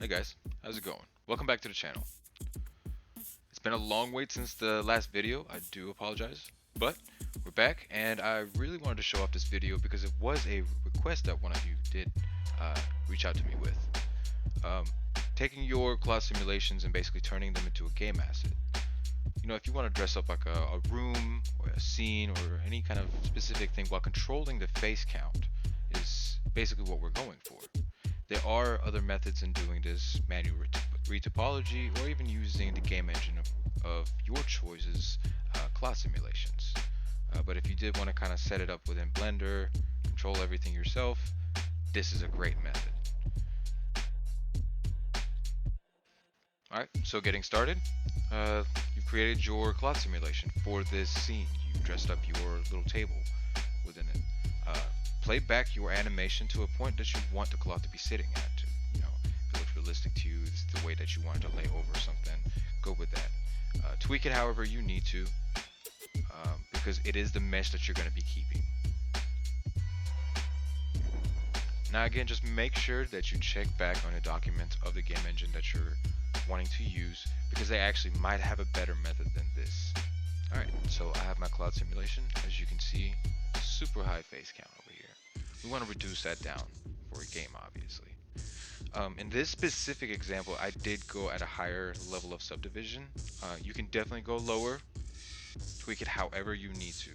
Hey guys, how's it going? Welcome back to the channel. It's been a long wait since the last video, I do apologize, but we're back and I really wanted to show off this video because it was a request that one of you did reach out to me with. Um, Taking your cloud simulations and basically turning them into a game asset. You know, if you want to dress up like a room or a scene or any kind of specific thing while controlling the face count is basically what we're going for. There are other methods in doing this, manual retopology, or even using the game engine of your choices, cloud simulations. But if you did want to kind of set it up within Blender, control everything yourself, this is a great method. Alright, so getting started, you've created your cloud simulation for this scene. You dressed up your little table within it. Play back your animation to a point that you want the cloth to be sitting at. You know, if it looks realistic to you, it's the way that you want it to lay over something, go with that. Tweak it however you need to, because it is the mesh that you're going to be keeping. Now again, just make sure that you check back on the documents of the game engine that you're wanting to use, because they actually might have a better method than this. Alright, so I have my cloud simulation. As you can see, super high face count over here. We want to reduce that down for a game, obviously. In this specific example, I did go at a higher level of subdivision. You can definitely go lower, tweak it however you need to.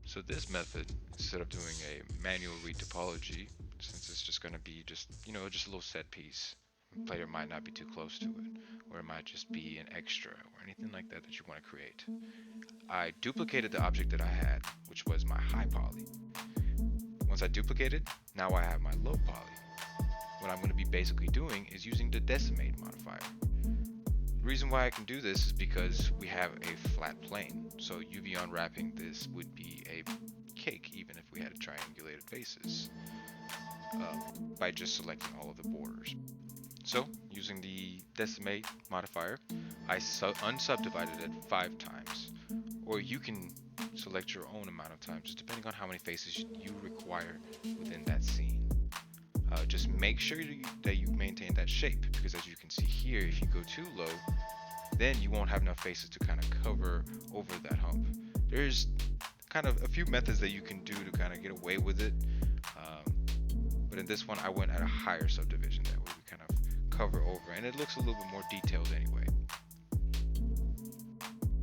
So this method, instead of doing a manual retopology, since it's just going to be just a little set piece, the player might not be too close to it, or it might just be an extra or anything like that that you want to create. I duplicated the object that I had, which was my high poly. Once I duplicated, now I have my low poly. What I'm going to be basically doing is using the decimate modifier. The reason why I can do this is because we have a flat plane, so UV unwrapping this would be a cake even if we had triangulated faces, by just selecting all of the borders. So using the decimate modifier, I unsubdivided it 5 times, or you can select your own amount of times, just depending on how many faces you require within that scene. Just make sure that you maintain that shape, because as you can see here, if you go too low, then you won't have enough faces to kind of cover over that hump. There's kind of a few methods that you can do to kind of get away with it, but in this one I went at a higher subdivision that way we kind of cover over, and it looks a little bit more detailed anyway.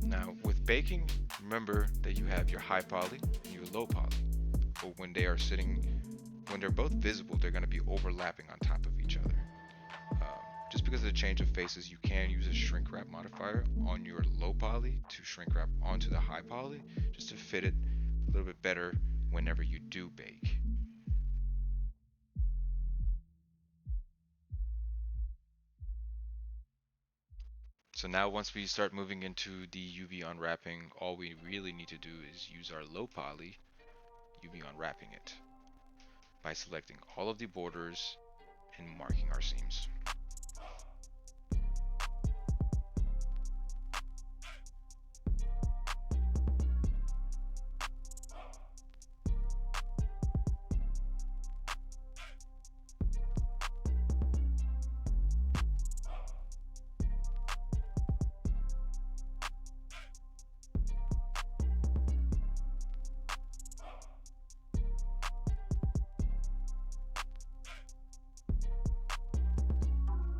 Now with baking, remember that you have your high poly and your low poly, but when they're both visible, they're going to be overlapping on top of each other. Just because of the change of faces, you can use a shrink wrap modifier on your low poly to shrink wrap onto the high poly, just to fit it a little bit better whenever you do bake. So now once we start moving into the UV unwrapping, all we really need to do is use our low poly UV unwrapping it by selecting all of the borders and marking our seams.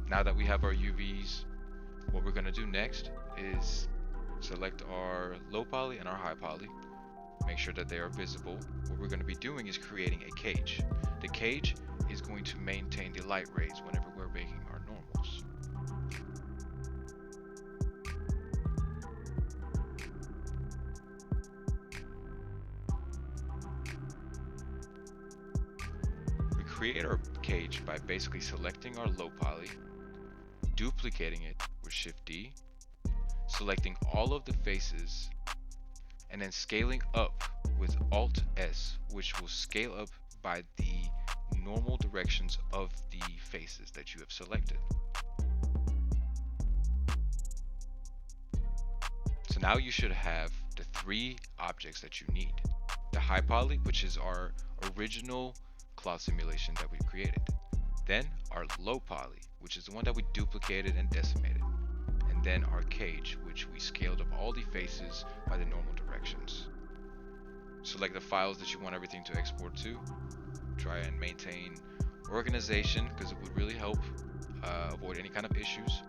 Now that we have our UVs, what we're going to do next is select our low poly and our high poly. Make sure that they are visible. What we're going to be doing is creating a cage. The cage is going to maintain the light rays whenever we're baking our normals. We create our cage by basically selecting our low poly, duplicating it with Shift D, selecting all of the faces, and then scaling up with Alt S, which will scale up by the normal directions of the faces that you have selected. So now you should have the 3 objects that you need. The high poly, which is our original cloud simulation that we created. Then our low poly, which is the one that we duplicated and decimated. And then our cage, which we scaled up all the faces by the normal directions. Select the files that you want everything to export to. Try and maintain organization because it would really help avoid any kind of issues.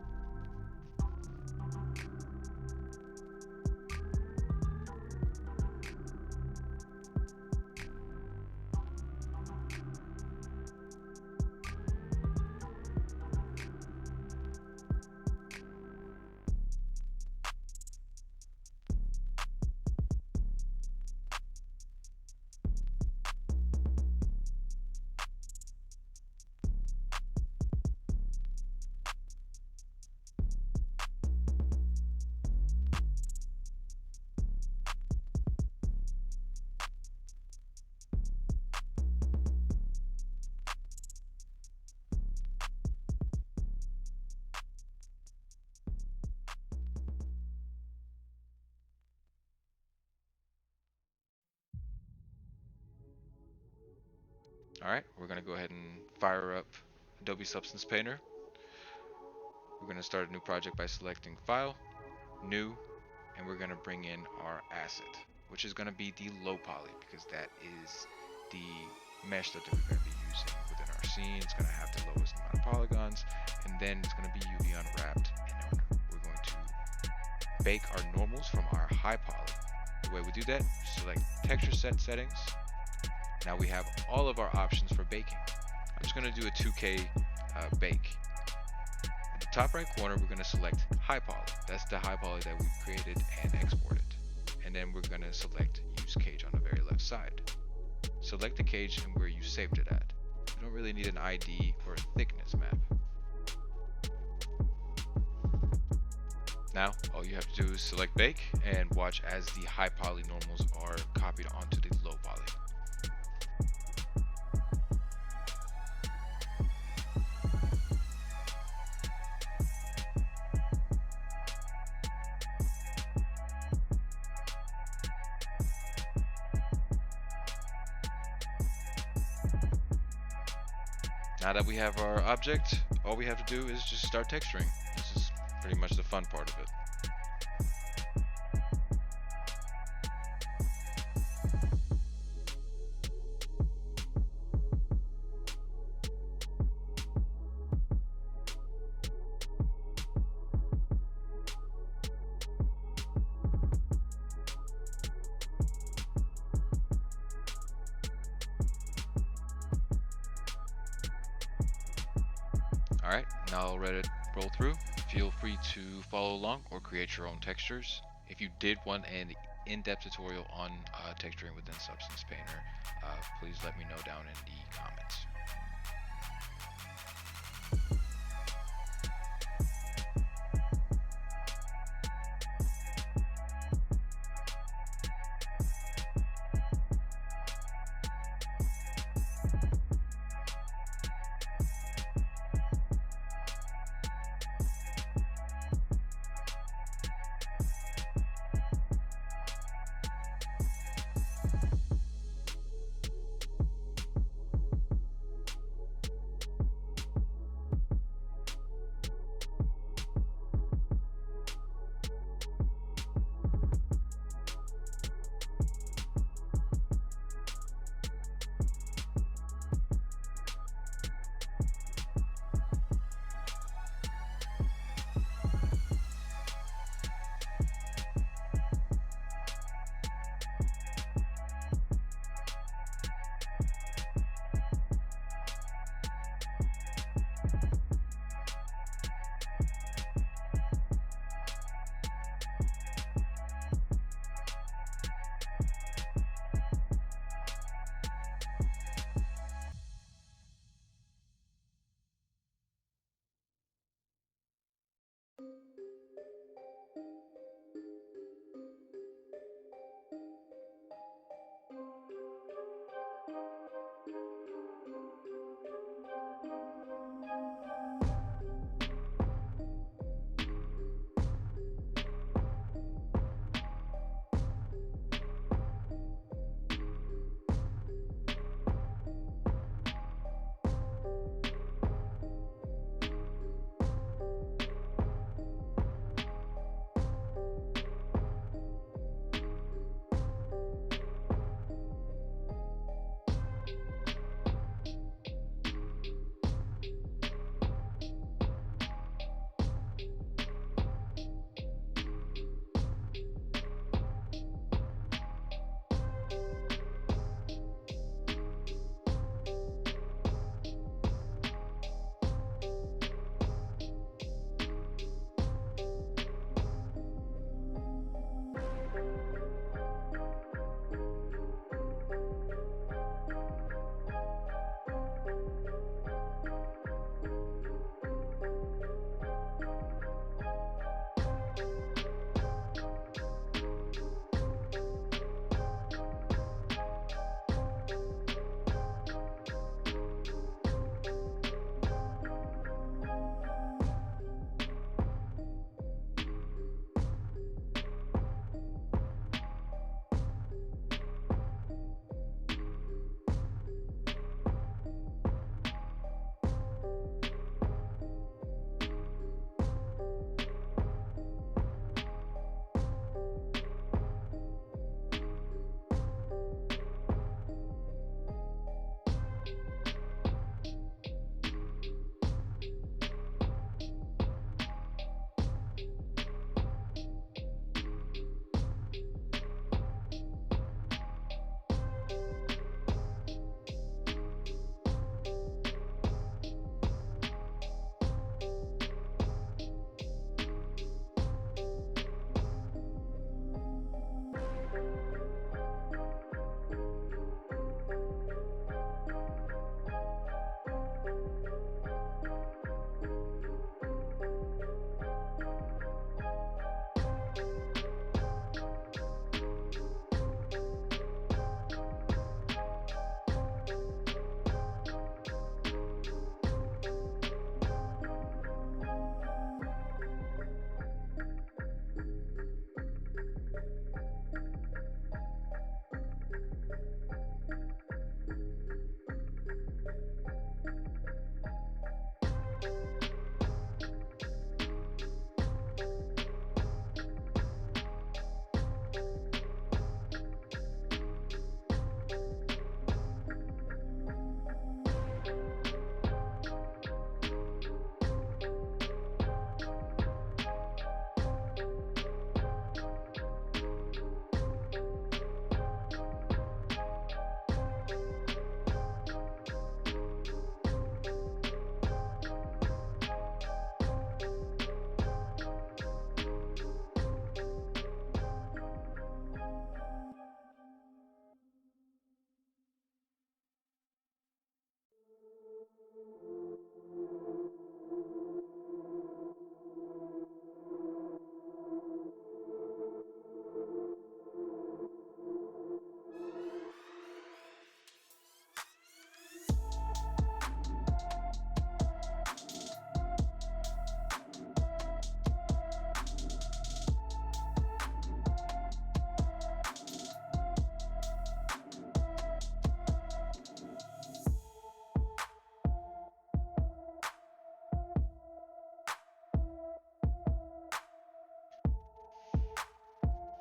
Alright, we're going to go ahead and fire up Adobe Substance Painter. We're going to start a new project by selecting File, New, and we're going to bring in our asset, which is going to be the low poly because that is the mesh that we're going to be using within our scene. It's going to have the lowest amount of polygons, and then it's going to be UV unwrapped, and we're going to bake our normals from our high poly. The way we do that, select texture set settings. Now we have all of our options for baking. I'm just going to do a 2K bake. At the top right corner, we're going to select high poly. That's the high poly that we created and exported. And then we're going to select use cage on the very left side. Select the cage and where you saved it at. You don't really need an ID or a thickness map. Now, all you have to do is select bake and watch as the high poly normals are copied onto the low poly. Now that we have our object, all we have to do is just start texturing. This is pretty much the fun part of it. Alright, now I'll let it roll through. Feel free to follow along or create your own textures. If you did want an in-depth tutorial on texturing within Substance Painter, please let me know down in the comments.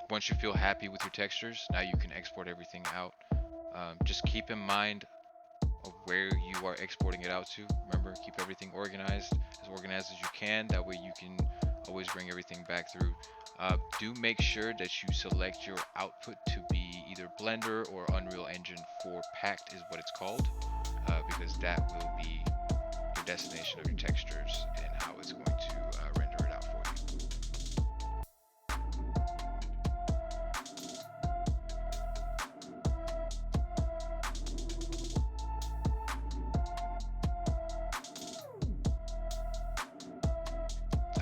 once you feel happy with your textures, now you can export everything out. Just keep in mind of where you are exporting it out to. Remember, keep everything organized as you can. That way you can always bring everything back through. Do make sure that you select your output to be either Blender or Unreal Engine 4 packed is what it's called, because that will be your destination of your textures and how it's going to render it out for you.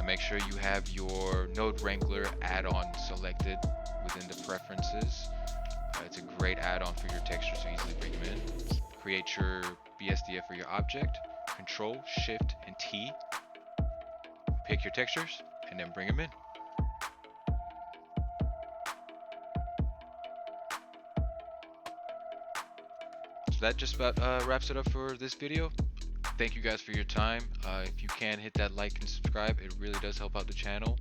Make sure you have your Node Wrangler add-on selected within the preferences. It's a great add-on for your textures, so easily bring them in. Create your BSDF for your object. Control, Shift, and T. Pick your textures, and then bring them in. So that just about wraps it up for this video. Thank you guys for your time. If you can, hit that like and subscribe. It really does help out the channel.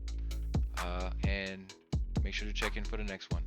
And make sure to check in for the next one.